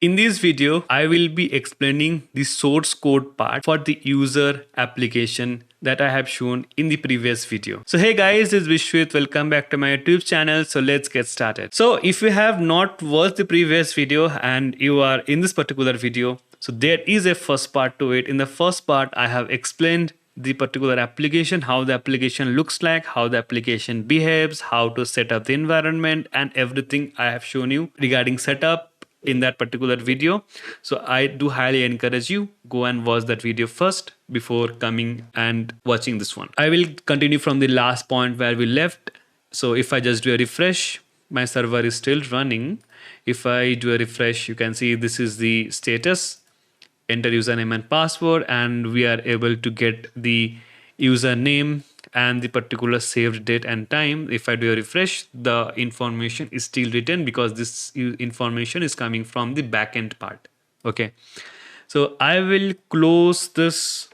In this video, I will be explaining the source code part for the user application that I have shown in the previous video. So hey guys, this is Vishwit. Welcome back to my YouTube channel. So let's get started. So if you have not watched the previous video and you are in this particular video, so there is a first part to it. In the first part, I have explained the particular application, how the application looks like, how the application behaves, how to set up the environment, and everything I have shown you regarding setup in that particular video. So I do highly encourage you, go and watch that video first before coming and watching this one. I will continue from the last point where we left. So if I just do a refresh, my server is still running. If I do a refresh, you can see this is the status. Enter username and password, and we are able to get the username and the particular saved date and time. If I do a refresh, the information is still written because this information is coming from the backend part. Okay, so I will close this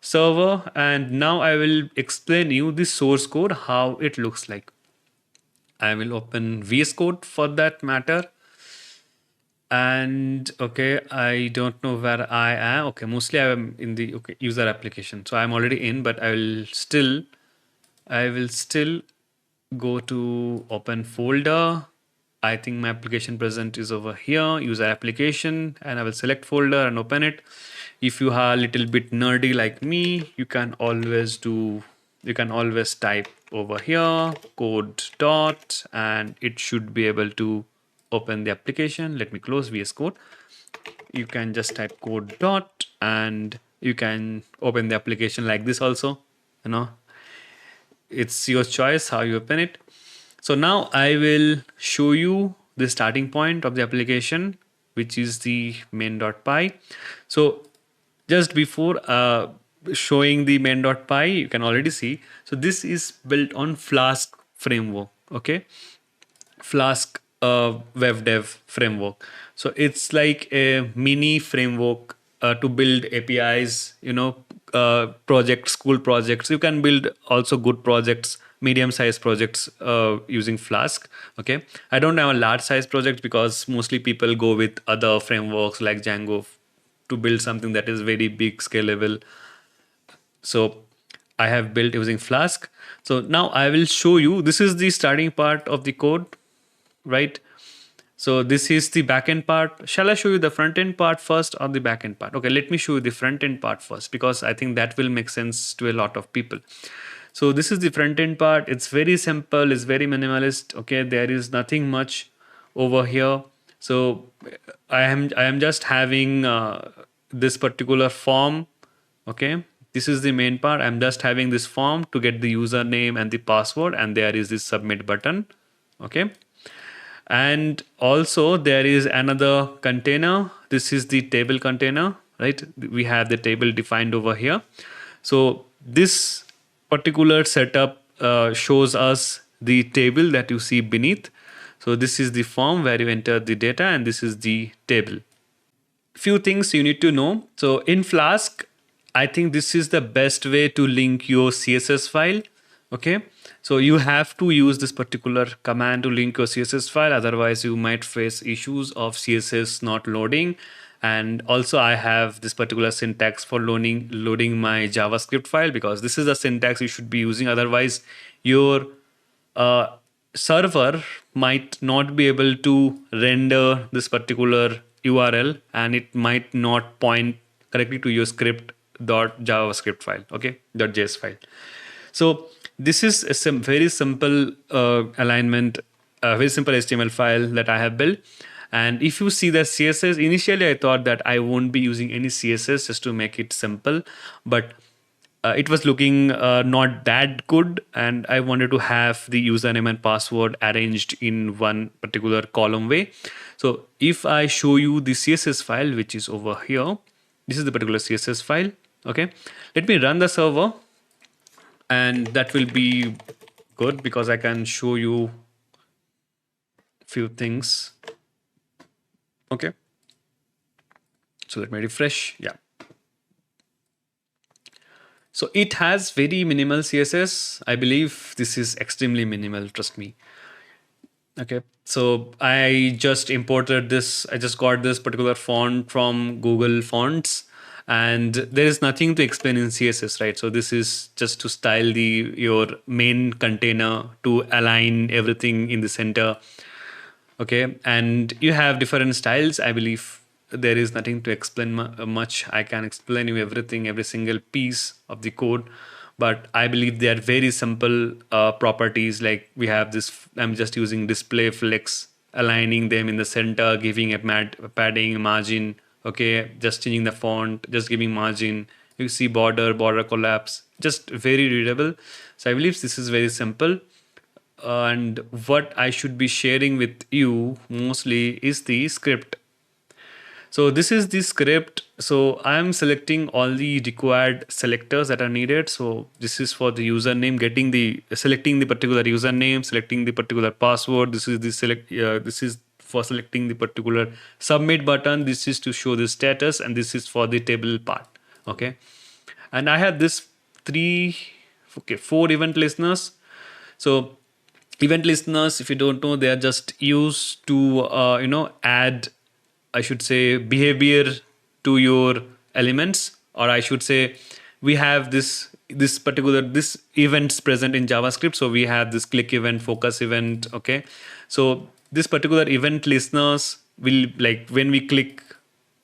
server and now I will explain you the source code, how it looks like. I will open VS Code for that matter. And okay, I don't know where I am. Okay, mostly I am in the user application, so I'm already in, but I will still go to open folder. I think my application present is over here, user application, and I will select folder and open it. If you are a little bit nerdy like me, you can always type over here code dot, and it should be able to open the application. Let me close VS Code. You can just type code dot and you can open the application like this also. It's your choice how you open it. So now I will show you the starting point of the application, which is the main.py. So just before showing the main.py, you can already see. So this is built on Flask framework. Okay, Flask web dev framework. So it's like a mini framework to build APIs, projects, school projects. You can build also good projects, medium-sized projects using Flask. Okay, I don't have a large-size project because mostly people go with other frameworks like Django to build something that is very big, scalable. So I have built using Flask. So now I will show you, this is the starting part of the code, right? So this is the backend part. Shall I show you the front end part first or the backend part? Okay, let me show you the front end part first because I think that will make sense to a lot of people. So this is the front end part. It's very simple. It's very minimalist. Okay, there is nothing much over here. So I am just having this particular form. Okay, this is the main part. I'm just having this form to get the username and the password, and there is this submit button. Okay. And also there is another container. This is the table container, right? We have the table defined over here. So this particular setup shows us the table that you see beneath. So this is the form where you enter the data, and this is the table. Few things you need to know. So in Flask, I think this is the best way to link your CSS file. Okay, so you have to use this particular command to link your CSS file. Otherwise, you might face issues of CSS not loading. And also, I have this particular syntax for loading my JavaScript file because this is the syntax you should be using. Otherwise, your server might not be able to render this particular URL, and it might not point correctly to your script.javascript file. Okay, .js file. So this is a very simple alignment, very simple HTML file that I have built. And if you see the CSS, initially I thought that I won't be using any CSS just to make it simple, but it was looking not that good, and I wanted to have the username and password arranged in one particular column way. So if I show you the CSS file, which is over here, this is the particular CSS file. Okay, let me run the server. And that will be good because I can show you few things. Okay. So let me refresh. Yeah. So it has very minimal CSS. I believe this is extremely minimal. Trust me. Okay, so I just imported this. I just got this particular font from Google Fonts, and there is nothing to explain in CSS, right? So this is just to style the your main container to align everything in the center. Okay, and you have different styles. I believe there is nothing to explain much. I can explain you everything, every single piece of the code, but I believe they are very simple properties. Like we have this, I'm just using display flex, aligning them in the center, giving a padding margin. Okay, just changing the font, just giving margin. You see border collapse, just very readable. So I believe this is very simple, and what I should be sharing with you mostly is the script. So this is the script. So I'm selecting all the required selectors that are needed. So this is for the username, selecting the particular username, selecting the particular password. This is the this is for selecting the particular submit button. This is to show the status, and this is for the table part. Okay, and I have this four event listeners. So event listeners, if you don't know, they are just used to add, I should say, behavior to your elements, or I should say we have this events present in JavaScript. So we have this click event, focus event. Okay, so this particular event listeners will, like, when we click,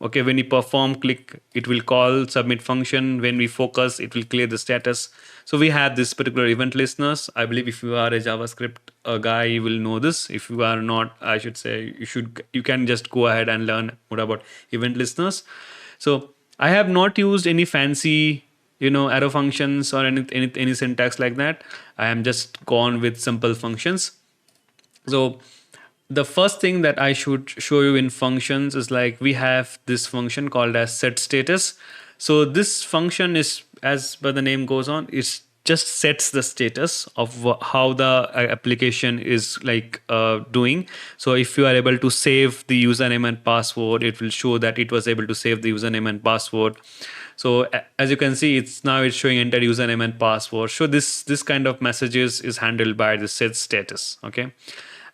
okay, when we perform click, it will call submit function. When we focus, it will clear the status. So we have this particular event listeners. I believe if you are a JavaScript guy, you will know this. If you are not, I should say you can just go ahead and learn more about event listeners. So I have not used any fancy arrow functions or any syntax like that. I am just gone with simple functions. So the first thing that I should show you in functions is, like, we have this function called as set status. So this function is, as per the name goes on, it just sets the status of how the application is doing. So if you are able to save the username and password, it will show that it was able to save the username and password. So as you can see, it's showing enter username and password. So this kind of messages is handled by the set status. Okay,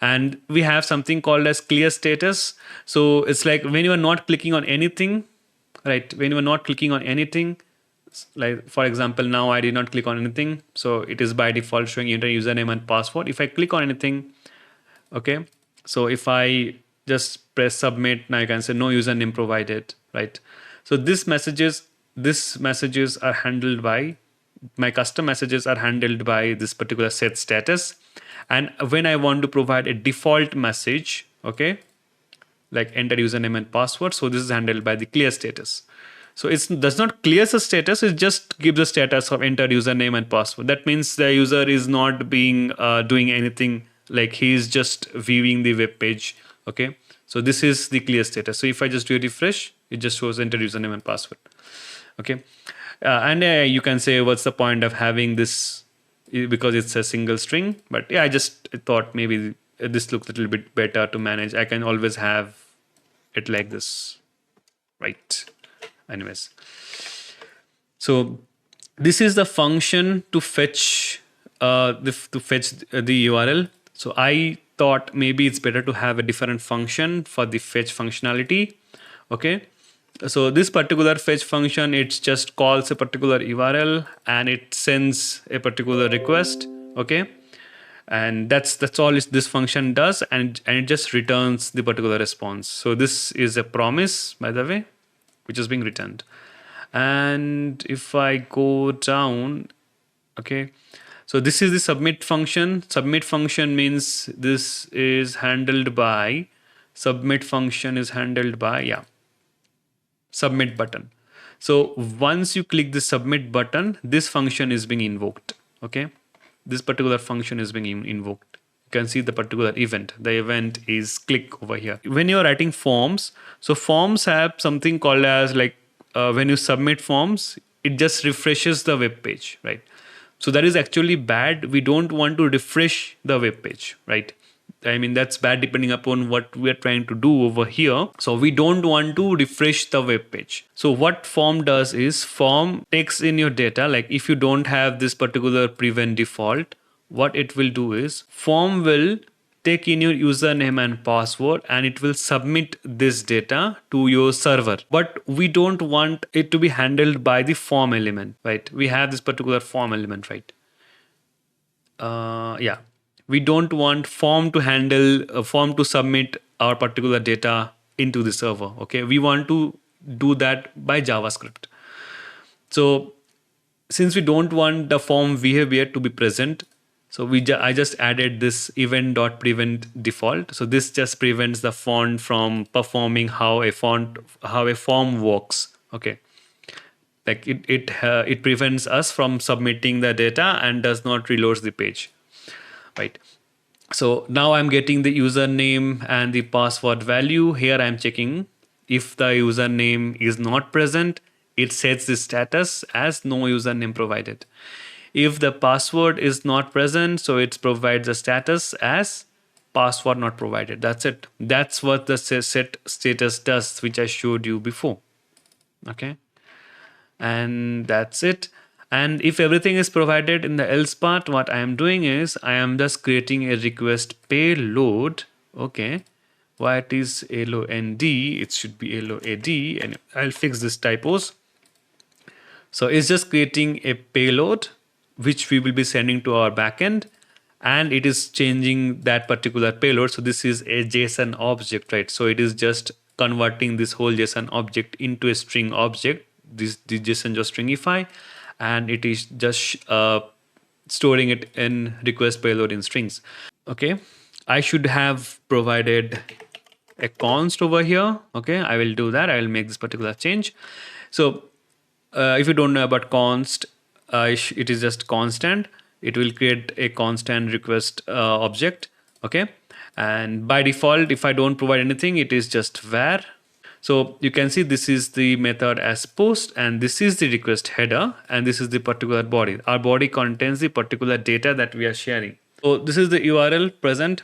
and we have something called as clear status. So it's like when you are not clicking on anything, right? When you are not clicking on anything, like for example, now I did not click on anything, so it is by default showing enter username and password. If I click on anything, okay, so if I just press submit, now you can say no username provided, right? So this messages are handled by my custom messages are handled by this particular set status. And when I want to provide a default message, okay, like enter username and password, so this is handled by the clear status. So it does not clear the status, it just gives the status of enter username and password. That means the user is not being doing anything, like he is just viewing the web page. Okay, so this is the clear status. So if I just do a refresh, it just shows enter username and password. Okay, and you can say what's the point of having this, because it's a single string. But yeah, I just thought maybe this looks a little bit better to manage. I can always have it like this, right? Anyways, so this is the function to fetch the URL. So I thought maybe it's better to have a different function for the fetch functionality. Okay, so this particular fetch function, it just calls a particular URL and it sends a particular request. Okay, and that's all this function does, and it just returns the particular response. So this is a promise, by the way, which is being returned. And if I go down, okay, so this is the submit function. Submit function means this is handled by submit submit button. So once you click the submit button, this function is being invoked. Okay, this particular function is being invoked. You can see the particular event. The event is click over here. When you're writing forms, so forms have something called as when you submit forms, it just refreshes the web page, right? So that is actually bad. We don't want to refresh the web page, right? I mean, that's bad depending upon what we are trying to do over here. So we don't want to refresh the web page. So what form does is, form takes in your data. Like if you don't have this particular prevent default, what it will do is form will take in your username and password, and it will submit this data to your server. But we don't want it to be handled by the form element, right? We have this particular form element, right? Yeah, we don't want form to handle form to submit our particular data into the server. Okay, we want to do that by JavaScript. So since we don't want the form behavior to be present, so I just added this event.prevent default. So this just prevents the font from performing how a form works. Okay, like it prevents us from submitting the data and does not reload the page, right? So now I'm getting the username and the password value. Here I'm checking if the username is not present, it sets the status as no username provided. If the password is not present, so it provides a status as password not provided. That's it. That's what the set status does, which I showed you before. Okay. And that's it. And if everything is provided in the else part, what I am doing is I am just creating a request payload. Okay. Why it is LOND, it should be LOAD, and I'll fix this typos. So it's just creating a payload which we will be sending to our backend, and it is changing that particular payload. So this is a JSON object, right? So it is just converting this whole JSON object into a string object. This JSON just stringify, and it is just storing it in request payload in strings. Okay, I should have provided a const over here. Okay, I will do that. I will make this particular change. So if you don't know about const, it is just constant. It will create a constant request object. Okay, and by default, if I don't provide anything, it is just var. So you can see this is the method as post, and this is the request header, and this is the particular body. Our body contains the particular data that we are sharing. So this is the URL present.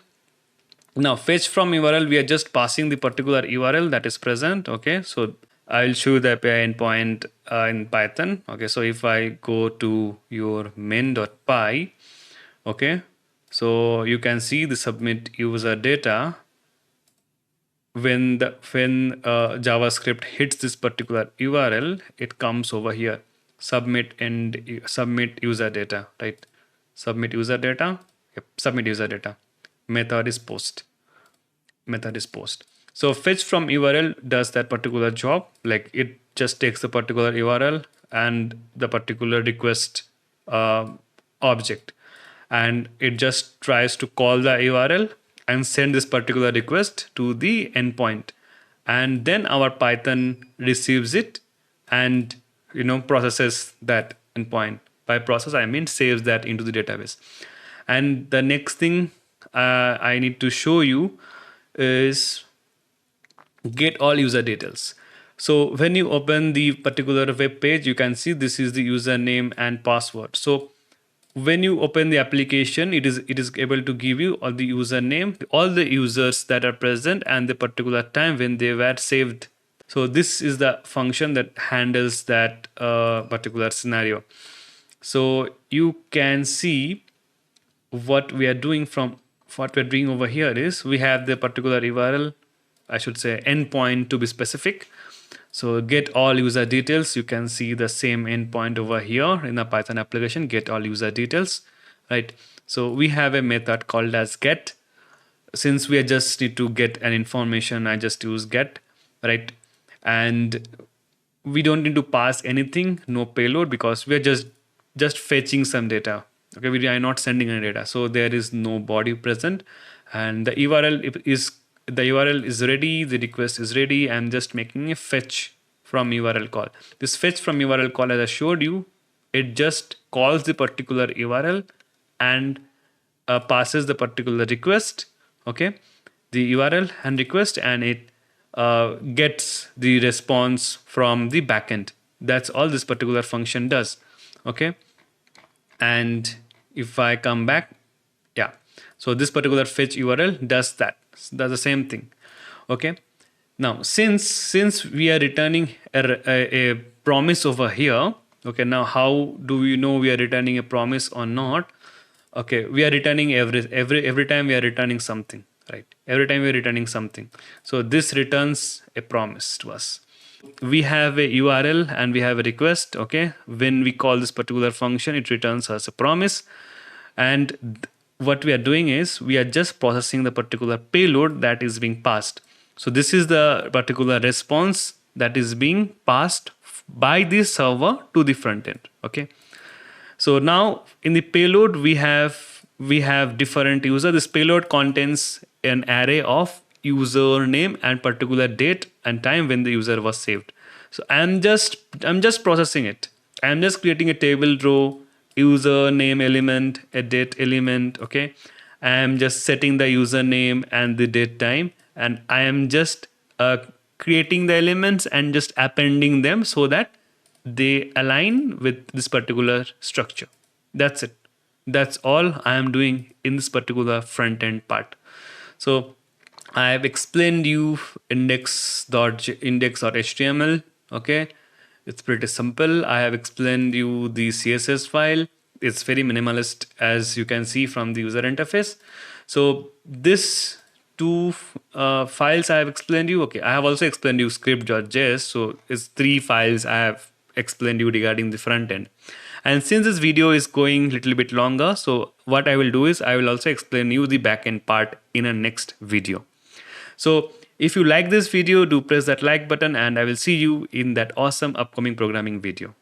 Now fetch from URL, we are just passing the particular URL that is present. Okay, so I'll show you the API endpoint in Python. Okay, so if I go to your main.py, okay, so you can see the submit user data. When JavaScript hits this particular URL, it comes over here, submit user data, right? Submit user data. Yep, submit user data. Method is post. So fetch from URL does that particular job. Like it just takes the particular URL and the particular request object, and it just tries to call the URL and send this particular request to the endpoint, and then our Python receives it and processes that endpoint. By process I mean saves that into the database. And the next thing I need to show you is get all user details. So when you open the particular web page, you can see this is the username and password. So when you open the application, it is able to give you all the username, all the users that are present, and the particular time when they were saved. So this is the function that handles that particular scenario. So you can see what we are doing over here is we have the particular URL, I should say endpoint to be specific. So get all user details. You can see the same endpoint over here in the Python application, get all user details, right? So we have a method called as get. Since we just need to get an information, I just use get, right? And we don't need to pass anything, no payload, because we're just fetching some data. Okay, we are not sending any data. So there is no body present, and the URL is ready, the request is ready. I'm just making a fetch from URL call. This fetch from URL call, as I showed you, it just calls the particular URL and passes the particular request, okay, the URL and request, and it gets the response from the backend. That's all this particular function does, okay. And if I come back, yeah, so this particular fetch URL does the same thing, okay. Now since we are returning a promise over here, okay, now how do we know we are returning a promise or not? Okay, we are returning every time we are returning something, right? Every time we are returning something. So this returns a promise to us. We have a URL and we have a request. Okay, when we call this particular function, it returns us a promise. And what we are doing is we are just processing the particular payload that is being passed. So this is the particular response that is being passed by this server to the front end. Okay, so now in the payload we have different user. This payload contains an array of username and particular date and time when the user was saved. So I'm just processing it. I'm just creating a table row, username element, a date element. Okay, I'm just setting the username and the date time, and I am just creating the elements and just appending them so that they align with this particular structure. That's it. That's all I am doing in this particular front end part. So I have explained you index.html. Okay, it's pretty simple. I have explained you the CSS file. It's very minimalist, as you can see from the user interface. So this two files I have explained you. Okay, I have also explained you script.js. So it's three files I have explained you regarding the front end. And since this video is going a little bit longer, so what I will do is I will also explain you the backend part in a next video. So if you like this video, do press that like button, and I will see you in that awesome upcoming programming video.